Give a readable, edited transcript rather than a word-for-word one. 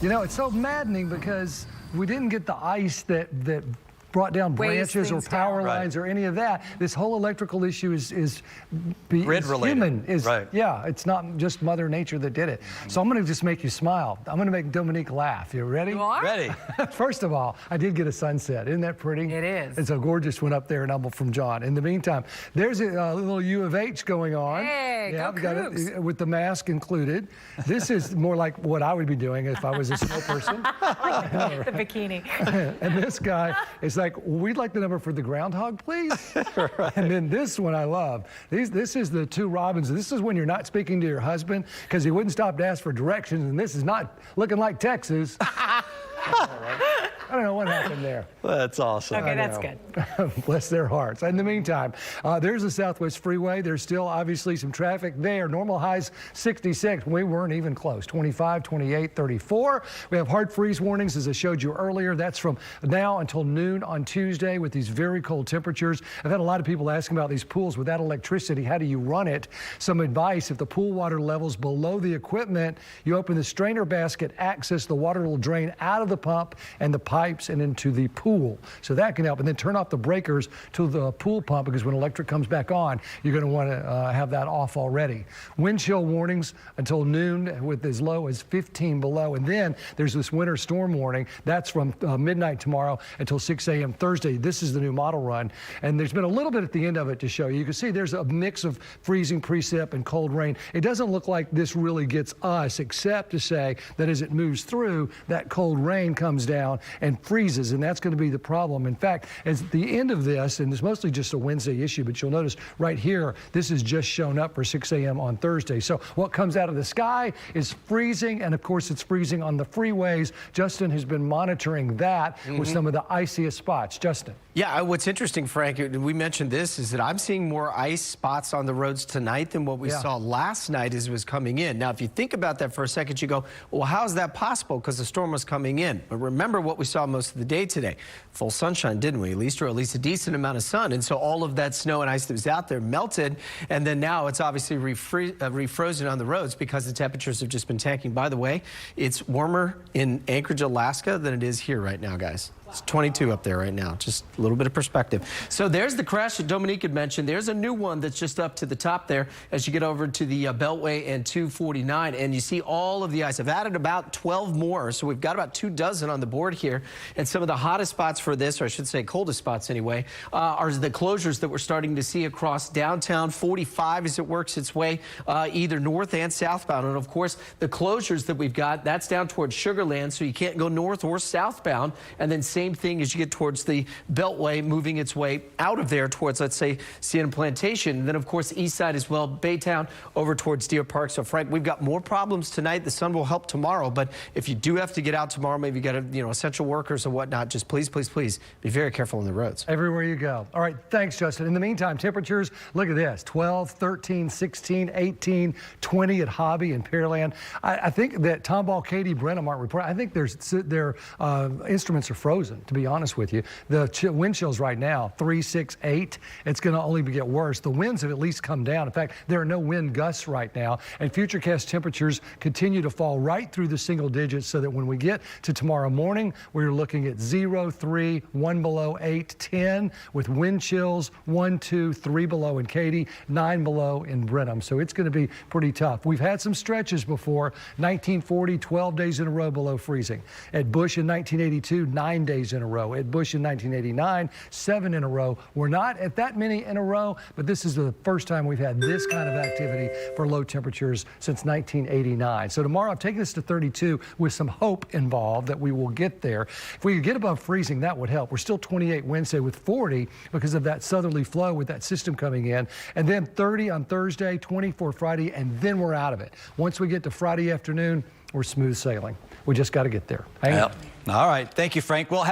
You know, it's so maddening because we didn't get the ice that brought down branches or power lines or any of that. This whole electrical issue is human. Yeah, it's not just Mother Nature that did it. So I'm going to just make you smile. I'm going to make Dominique laugh. You ready? You are? Ready. First of all, I did get a sunset. Isn't that pretty? It is. It's a gorgeous one up there in Humble from John. In the meantime, there's a little U of H going on. Hey, yeah, go we got it with the mask included. This is more like what I would be doing if I was a snow person. The bikini. And this guy is like, we'd like the number for the groundhog, please. Right. And then this one I love. This is the two Robins. This is when you're not speaking to your husband because he wouldn't stop to ask for directions, and this is not looking like Texas. I don't know what happened there. That's awesome. Okay, that's good. Bless their hearts. In the meantime, there's the Southwest Freeway. There's still obviously some traffic there. Normal highs 66. We weren't even close. 25, 28, 34. We have hard freeze warnings, as I showed you earlier. That's from now until noon on Tuesday with these very cold temperatures. I've had a lot of people asking about these pools without electricity. How do you run it? Some advice: if the pool water level's below the equipment, you open the strainer basket access. The water will drain out of the pump and the pipes and into the pool. So that can help. And then turn off the breakers to the pool pump, because when electric comes back on, you're going to want to have that off already. Wind chill warnings until noon with as low as 15 below. And then there's this winter storm warning. That's from midnight tomorrow until 6 a.m. Thursday. This is the new model run. And there's been a little bit at the end of it to show you. You can see there's a mix of freezing precip and cold rain. It doesn't look like this really gets us, except to say that as it moves through, that cold rain comes down and freezes, and that's going to be the problem. In fact, at the end of this, and it's mostly just a Wednesday issue, but you'll notice right here, this is just shown up for 6 a.m. on Thursday. So what comes out of the sky is freezing, and of course it's freezing on the freeways. Justin has been monitoring that with some of the iciest spots. Justin. Yeah, what's interesting, Frank, we mentioned this, is that I'm seeing more ice spots on the roads tonight than what we saw last night as it was coming in. Now, if you think about that for a second, you go, well, how is that possible? Because the storm was coming in. But remember what we saw most of the day today. Full sunshine, didn't we? At least a decent amount of sun. And so all of that snow and ice that was out there melted. And then now it's obviously refrozen on the roads because the temperatures have just been tanking. By the way, it's warmer in Anchorage, Alaska than it is here right now, guys. It's 22 up there right now. Just a little bit of perspective. So there's the crash that Dominique had mentioned. There's a new one that's just up to the top there as you get over to the Beltway and 249. And you see all of the ice. I've added about 12 more. So we've got about 24 on the board here. And some of the hottest spots for this, or I should say coldest spots anyway, are the closures that we're starting to see across downtown 45 as it works its way either north and southbound. And of course, the closures that we've got, that's down towards Sugar Land, so you can't go north or southbound. And then same thing as you get towards the Beltway, moving its way out of there towards, let's say, Sienna Plantation. And then, of course, east side as well, Baytown over towards Deer Park. So, Frank, we've got more problems tonight. The sun will help tomorrow. But if you do have to get out tomorrow, maybe you got essential workers and whatnot, just please, please, please be very careful on the roads. Everywhere you go. All right, thanks, Justin. In the meantime, temperatures, look at this, 12, 13, 16, 18, 20 at Hobby and Pearland. I think that Tomball, Katy, Brenham aren't reporting. I think their instruments are frozen, to be honest with you. The wind chills right now, 3, 6, 8. It's going to only get worse. The winds have at least come down. In fact, there are no wind gusts right now. And FUTURECAST temperatures continue to fall right through the single digits, so that when we get to tomorrow morning, we're looking at 0, 3, 1 below, 8, 10, with wind chills 1, 2, 3 below in Katy, 9 below in Brenham. So it's going to be pretty tough. We've had some stretches before. 1940, 12 days in a row below freezing. At Bush in 1982, 9 days in a row. At Bush in 1989, 7 in a row. We're not at that many in a row, but this is the first time we've had this kind of activity for low temperatures since 1989. So tomorrow I'm taking this to 32 with some hope involved that we will get there. If we could get above freezing, that would help. We're still 28 Wednesday with 40 because of that southerly flow with that system coming in. And then 30 on Thursday, 24 Friday, and then we're out of it. Once we get to Friday afternoon, we're smooth sailing. We just got to get there. Hang on. All right. Thank you, Frank. We'll have